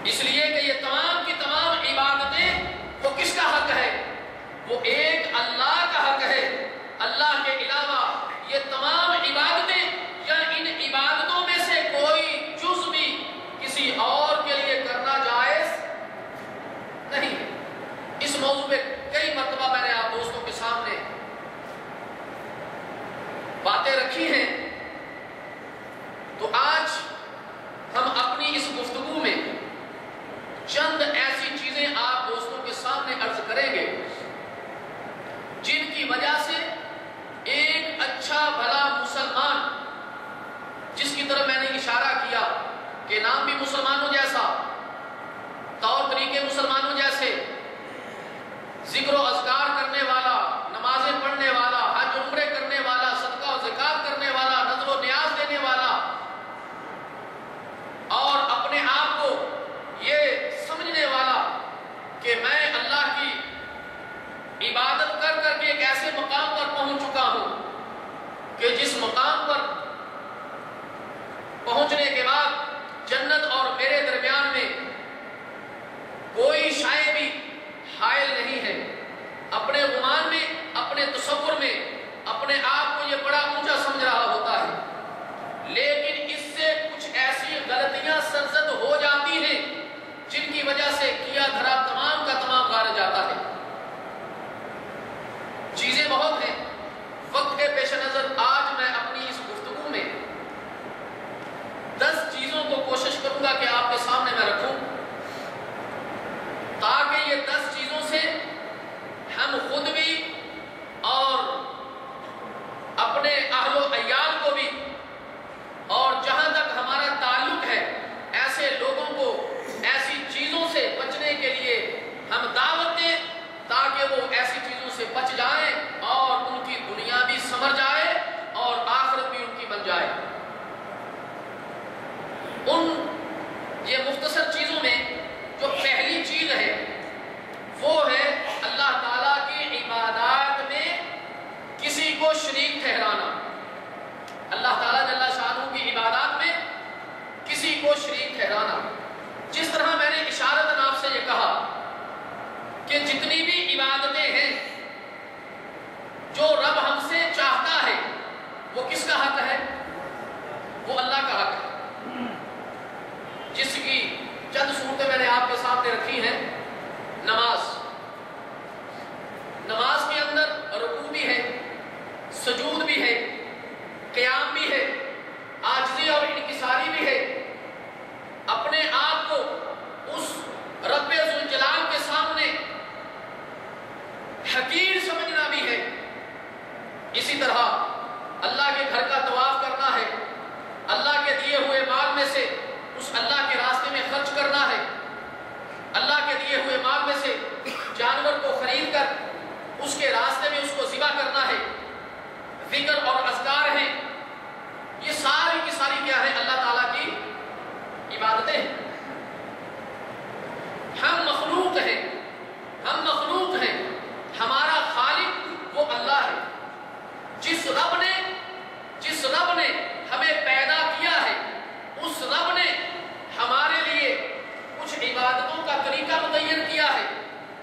اس لیے کہ یہ تمام کی تمام عبادتیں وہ کس کا حق ہے؟ وہ ایک اللہ کا حق ہے۔ اللہ کے علاوہ یہ تمام عبادتیں یا ان عبادتوں میں سے کوئی جز بھی کسی اور کے لیے کرنا جائز نہیں۔ اس موضوع پہ کئی مرتبہ میں نے آپ دوستوں کے سامنے باتیں رکھی ہیں، تو آج ہم اپنی اس گفتگو میں چند ایسی چیزیں آپ دوستوں کے سامنے عرض کریں گے جن کی وجہ سے ایک اچھا بھلا مسلمان، جس کی طرف میں نے اشارہ کیا کہ نام بھی مسلمانوں جیسا، طور طریقے مسلمانوں جیسے، ذکر و اذکار کرنے والا، نمازیں پڑھنے والا، حج عمرے کرنے والا، صدقہ و زکات کرنے والا، نذر و نیاز دینے والا، اور اپنے آپ کو یہ سمجھنے والا کہ میں اللہ کی عبادت کر کر کے ایک ایسے مقام پر پہنچ چکا ہوں کہ جس مقام پر پہنچنے کے بعد جنت اور میرے درمیان میں کوئی شے بھی حائل نہیں ہے۔ اپنے گمان میں، اپنے تصور میں اپنے آپ کو یہ بڑا اونچا سمجھ رہا ہوتا ہے، لیکن اس سے کچھ ایسی غلطیاں سرزد ہو جاتی ہیں جن کی وجہ سے کیا دھرا تمام کا تمام غارت جاتا ہے۔ چیزیں بہت ہیں، وقت کے پیش نظر آج میں اپنی اس گفتگو میں 10 چیزوں کو کوشش کروں گا کہ آپ کے سامنے میں رکھوں، تاکہ یہ 10 چیزوں سے ہم خود بھی اور اپنے اہل و عیال کو بھی، اور جہاں تک ہمارا تعلق ہے ایسے لوگوں کو ایسی چیزوں سے بچنے کے لیے ہم دعوت دیں، تاکہ وہ ایسی چیزوں سے بچ جائیں اور ان کی دنیا بھی سنور جائے اور آخرت بھی ان کی بن جائے۔ یہ مختصر چیزوں میں جو پہلی چیز ہے وہ ہے اللہ تعالیٰ کی عبادات میں کسی کو شریک ٹھہرانا۔ اللہ تعالیٰ جل شانہ کی عبادات میں کسی کو شریک ٹھہرانا۔ جس طرح میں نے اشارتاً آپ سے یہ کہا کہ جتنی بھی عبادتیں ہیں جو رب ہم سے چاہتا ہے وہ کس کا حق ہے؟ وہ اللہ کا حق ہے، جس کی چند صورتیں میں نے آپ کے سامنے رکھی ہیں۔ نماز کے اندر رکوع بھی ہے، سجود بھی ہے، قیام بھی ہے، عاجزی اور انکساری بھی ہے، اپنے آپ کو اس رب ذوالجلال کے سامنے حقیر سمجھنا بھی ہے۔ اسی طرح اللہ کے گھر کا طواف کرنا ہے، اللہ کے دیے ہوئے مال میں سے اس اللہ کے راستے میں خرچ کرنا ہے، اللہ کے دیے ہوئے مال میں سے جانور کو خرید کر اس کے راستے میں اس کو ذبح کرنا ہے، ذکر اور اذکار ہیں، یہ ساری کی ساری کیا ہے؟ اللہ تعالیٰ کی عبادتیں ہیں۔ ہم مخلوق ہیں، ہمارا خالق وہ اللہ ہے۔ جس رب نے ہمیں پیدا کیا ہے، اس رب نے ہمارے لیے کچھ عبادتوں کا طریقہ متعین کیا ہے،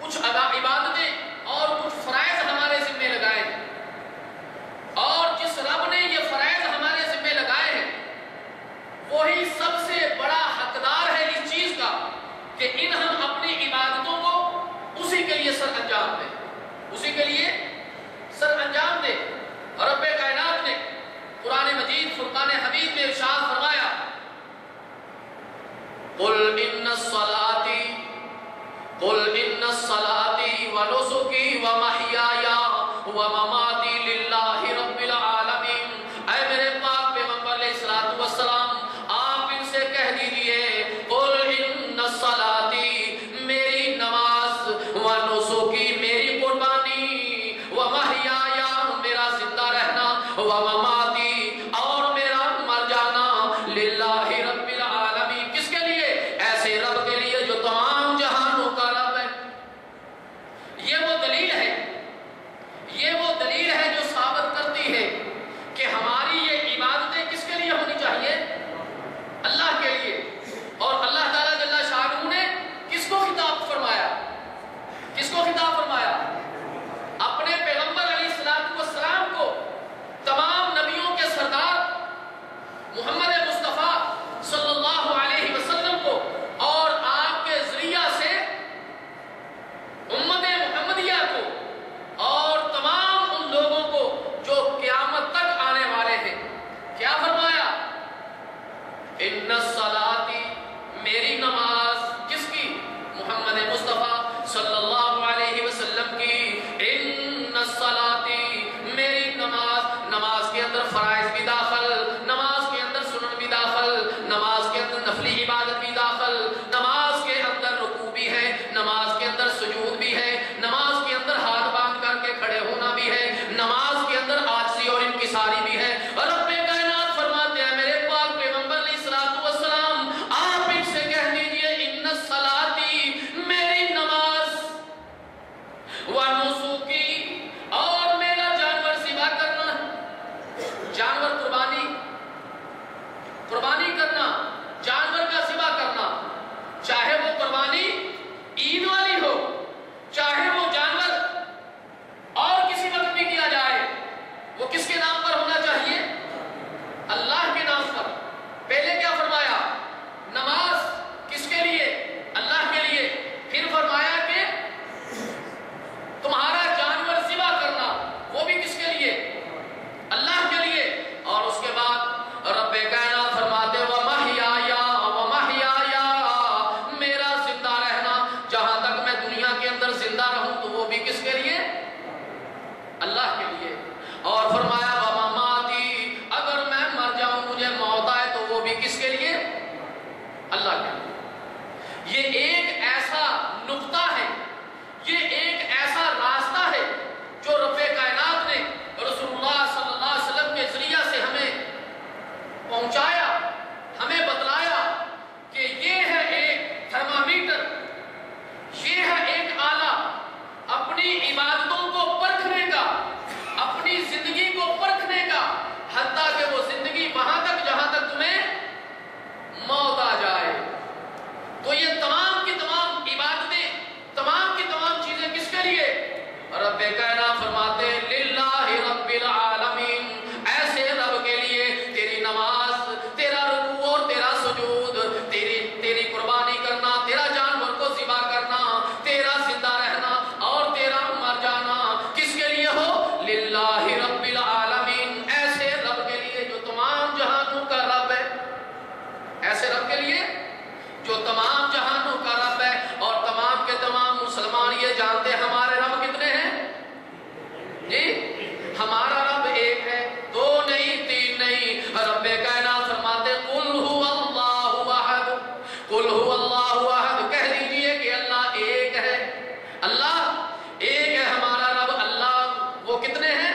کچھ عبادتیں اور کچھ فرائض ہمارے ذمہ لگائے ہیں، اور جس رب نے یہ فرائض ہمارے ذمہ لگائے ہیں وہی سب سے بڑا حقدار ہے اس چیز کا کہ ہم اپنی عبادتوں کو اسی کے لیے سر انجام دیں۔ رب کائنات نے قرآن مجید فرقان حمید میں ارشاد فرمایا، قل ان الصلاتی ونسکی ومحیای ومماتی للہ رب العالمین۔ اے میرے پاک پیغمبر علیہ الصلوۃ والسلام، آپ ان سے کہہ دیجئے قل ان الصلاتی، میری نماز، ونسکی، میری قربانی، ومحیای، میرا زندہ رہنا، ومماتی، اور میرا مر جانا، للہ رب العالمین، کس کے لیے؟ ایسے رب کے لیے جو تمام جہانوں کا رب ہے۔ یہ وہ دلیل ہے جو ثابت کرتی ہے کہ ہماری یہ عبادتیں کس کے لیے ہونی چاہیے؟ اللہ کے لیے۔ میری نماز کس کی؟ محمد مصطفیٰ صلی اللہ علیہ وسلم کی. ان الصلاتی میری نماز، نماز کے اندر فرائض بھی داخل، نماز کے اندر سنن بھی داخل، نماز کے اندر نفلی عبادت بھی داخل، نماز کے اندر رکوع بھی ہے، نماز کے اندر سجود بھی ہے، نماز کے اندر ہاتھ باندھ کر کے کھڑے ہونا بھی ہے، نماز کے اندر عاجزی اور انکساری بھی ہے. اور رب کائنات فرماتے ہیں میرے پاک پیغمبر علیہ الصلوۃ والسلام آپ ان سے کہہ دیجئے ان الصلاتی میری نماز ونسکی اور میرا جانور ذبح کرنا، جانور قربانی کرنا، جانور کا ذبح کرنا، چاہے وہ قربانی عید والی ہو، چاہے وہ جانور اور کسی وقت بھی کیا جائے، وہ کس کے نام پر ہونا چاہیے؟ اللہ کے نام پر. پہلے کیا فرمایا؟ نماز کس کے لیے؟ اللہ کے لیے. پھر فرمایا کہ تمہارا جانور ذبح کرنا وہ بھی کس کے لیے؟ اللہ کے لیے. اور اس کے بعد رب کائنات فرماتے وَمَحْيَايَا میرا زندہ رہنا، جہاں تک میں دنیا کے اندر زندہ رہوں تو وہ بھی کس کے لیے؟ اللہ کے لیے. اور فرمایا وَمَمَاتِي اگر میں مر جاؤں مجھے موت آئے تو وہ بھی کس کے لیے؟ اللہ کے لیے. یہ ایک ایسا نقطہ ہے، یہ ایک ایسا راستہ ہے جو رب کائنات نے رسول اللہ صلی اللہ علیہ وسلم کے ذریعہ سے ہمیں پہنچایا، ہمیں بتلایا کہ یہ ہے ایک تھرمامیٹر، یہ ہے ایک آلہ اپنی عبادتوں کو پرکھنے کا، اپنی زندگی کو پرکھنے کا، حتیٰ کہ وہ زندگی وہاں تک جہاں تک تمہیں موت آ جائے. تو یہ تمام کی تمام عبادتیں، تمام کی تمام چیزیں کس کے لیے؟ رب کائنات فرماتے ہیں للہ رب العالمین، ایسے رب کے لیے تیری نماز، تیرا رکوع اور تیرا سجود، تیری قربانی کرنا، تیرا جانور کو ذبح کرنا، تیرا زندہ رہنا اور تیرا مر جانا کس کے لیے ہو؟ للہ رب العالمین، ایسے رب کے لیے جو تمام جہانوں کا رب ہے، ایسے رب کے لیے جو تمام جہانوں کا رب ہے. اور تمام کے تمام مسلمان یہ جانتے ہیں ہمارے رب کتنے ہیں جی؟ ہمارا رب ایک ہے، دو نہیں، تین نہیں. رب کائنات فرماتے قل هو اللہ احد، قل هو اللہ احد، کہہ دیجئے کہ اللہ ایک ہے، اللہ ایک ہے ہمارا رب. اللہ وہ کتنے ہیں؟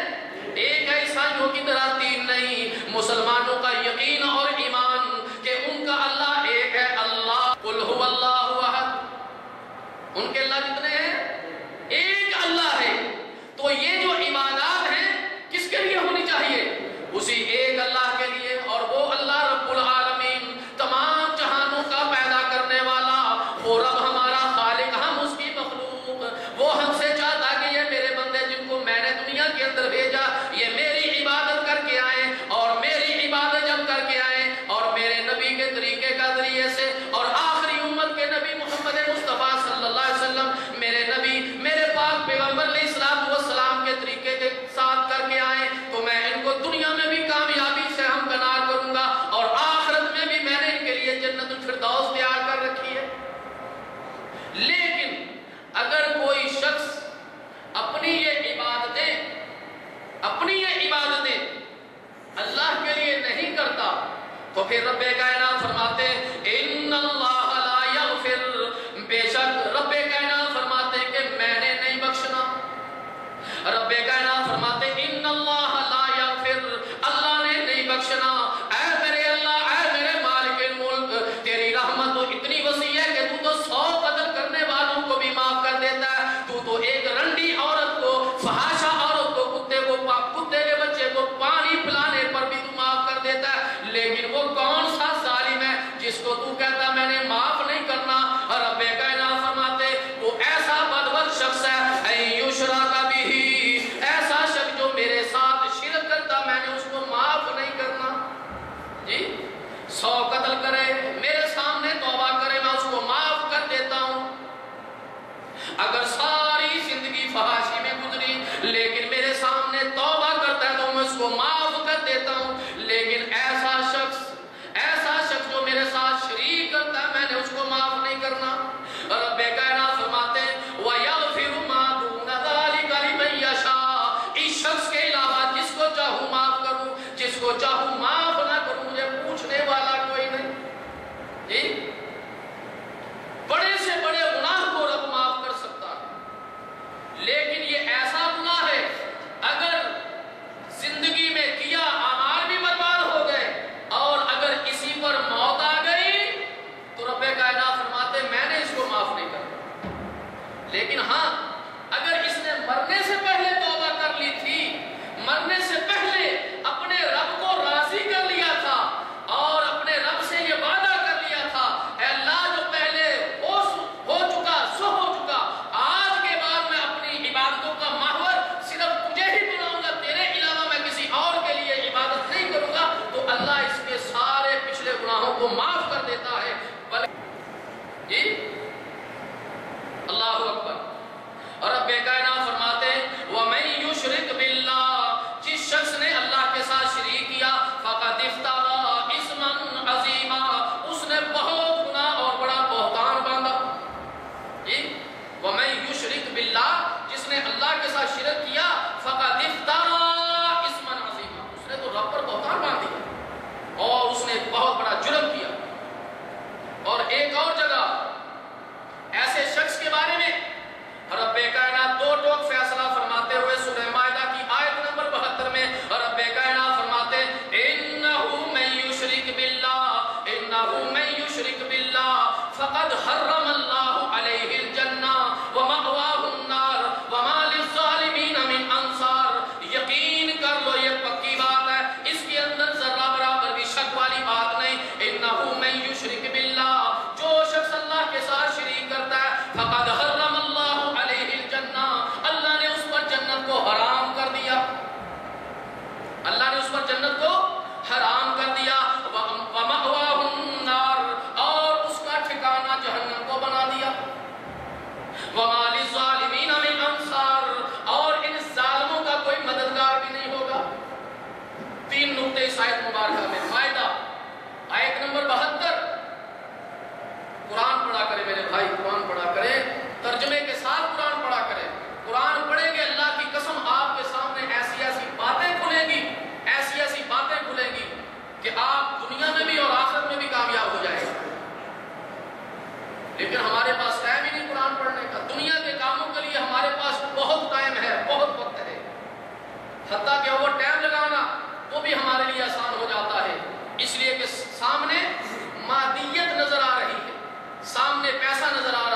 ایک ہے. عیسائیوں کی طرح تین نہیں. مسلمانوں کا یقین اور ایمان کہ ان کا اللہ ایک ہے. اللہ قل هو اللہ احد، ان کے اللہ کتنے ہیں؟ ایک اللہ ہے. تو یہ جو عبادات ہیں کس کے لیے ہونی چاہیے؟ اسی ایک اللہ کے لیے. اور وہ اللہ رب العالمین، تمام جہانوں کا پیدا کرنے والا، وہ رب ہمارا خالق، ہم اس کی مخلوق. وہ ہم سے چاہتا کہ یہ میرے بندے جن کو میں نے دنیا کے اندر بھیجا یہ میری عبادت کر کے آئیں، اور میری عبادت جب کر کے آئیں اور میرے نبی کے طریقے کا ذریعے سے اور آخری امت کے نبی محمد مصطفیٰ صلی اللہ علیہ وسلم میرے نبی میرے پاک پیغمبر علیہ الصلوۃ والسلام کے طریقے کے ساتھ کر کے آئیں تو میں ان کو دنیا میں بھی کامیابی سے ہمکنار کروں گا، اور آخرت میں بھی میں نے ان کے لیے جنت الفردوس تیار کر رکھی ہے. لیکن اگر کوئی شخص اپنی یہ عبادتیں اللہ کے لیے نہیں کرتا تو پھر رب کائنات فرماتے ان اللہ لا یغفر، بے شک رب کائنات فرماتے کہ میں نے نہیں بخشنا. رب کائنات فرماتے ان اللہ لا یغفر، اللہ نے نہیں بخشنا. اے میرے اللہ، اے میرے مالک الملک، تیری رحمت تو اتنی وسیع ہے کہ تو 100 قتل کرنے والوں کو بھی معاف کر دیتا ہے. تو ایک رنڈی عورت کو، فحاشہ عورت کو، کتے کے بچے کو پانی پلانے پر بھی تو معاف کر دیتا ہے. لیکن وہ کون سا ظالم ہے جس کو تو کہتا میں نے معاف نہیں کرنا؟ رب کائنات فرماتے وہ ایسا بدبخت شخص ہے یشرک بہ، ایسا شخص جو میرے ساتھ شرک کرتا میں نے اس کو معاف نہیں کرنا. جی 100 قتل کرے میرے سامنے توبہ کرے میں اس کو معاف کر دیتا ہوں. اگر ساری زندگی فحاشی میں گزری لیکن میرے سامنے توبہ کرتا ہے تو میں اس کو معاف کر دیتا ہوں. لیکن ایسا شخص جو میرے ساتھ شریک کرتا ہے میں نے اس کو جی بڑے سے بڑے گناہ کو رب معاف کر سکتا ہے، لیکن یہ ایسا گناہ ہے اگر زندگی میں کیا اعمال بھی برباد ہو گئے اور اگر اسی پر موت آ گئی تو رب کائنات فرماتے میں نے اس کو معاف نہیں کرا۔ لیکن ہاں اگر اس نے مرنے سے پہلے توبہ کر لی تھی، مرنے سے پہلے اپنے رب کو راضی کر لیا تھا اور اپنے رب سے یہ وعدہ کر لیا تھا اے اللہ جو پہلے ہو چکا سو ہو چکا، آج کے بعد میں اپنی عبادتوں کا محور صرف تجھے ہی بناؤں گا، تیرے علاوہ میں کسی اور کے لیے عبادت نہیں کروں گا، تو اللہ اس کے سارے پچھلے گناہوں کو معاف کر دیتا ہے۔ جی اللہ اکبر۔ اور رب کائنات فرماتے ہیں وَمَن يُشْرِكْ بِاللَّهِ، جس شخص نے اللہ کے ساتھ شریک کیا فَقَدِ افْتَرَىٰ اِثْمًا عَظِيمًا، اس نے بہت گناہ اور بڑا بہتان باندھا۔ جی وَمَن يُشْرِكْ بِاللَّهِ، جس نے اللہ کے ساتھ شرک کیا فَقَدِ افْتَرَىٰ اِثْمًا عَظِيمًا، اس نے تو رب پر بہتان باندھ دیا اور اس نے بہت بڑا جرم کیا۔ اور ایک اور جگہ ایسے شخص کے بارے میں رب کائنات دو ٹوک فیصلہ فرماتے ہوئے سورہ مائدہ کی آیت نمبر 72 میں رب کائنات فرماتے انہو من یشرک باللہ فقد حرم اللہ علیہ الجنہ ومأواہ النار وما للظالمین من انصار۔ یقین کر لو یہ پکی بات ہے، اس کے اندر ذرہ برابر بھی شک والی بات نہیں۔ انہو من یشرک باللہ، جو شخص اللہ کے ساتھ شریک کرتا ہے فقد حرم اللہ علیہ الجنہ، اللہ نے اس پر جنت کو حرام کر دیا، اللہ نے اس پر جنت کو حرام کر دیا۔ وَمَأْوَاهُ النَّارُ، اور اس کا ٹھکانہ جہنم کو بنا دیا۔ وَمَا لِلظَّالِمِينَ مِنْ أَنصَارٍ، اور ان ظالموں کا کوئی مددگار بھی نہیں ہوگا۔ تین نقطے اس آیت مبارکہ میں، مائدہ آیت نمبر 72۔ قرآن پڑھا کرے میرے بھائی، قرآن پڑھا کرے، ترجمے کے ساتھ قرآن پڑھا کرے۔ قرآن پڑھیں گے اللہ کی قسم آپ کے سامنے ایسی ایسی باتیں کھلیں گی، ایسی ایسی باتیں کھلیں گی کہ آپ دنیا میں بھی اور آخرت میں بھی کامیاب ہو جائیں گے۔ لیکن ہمارے پاس ٹائم ہی نہیں قرآن پڑھنے کا، دنیا کے کاموں کے لیے ہمارے پاس بہت ٹائم ہے، بہت وقت ہے، حتیٰ کہ وہ ٹائم لگانا وہ بھی ہمارے لیے آسان ہو جاتا ہے، اس لیے کہ سامنے مادیت نظر آ رہی ہے، سامنے پیسہ نظر آ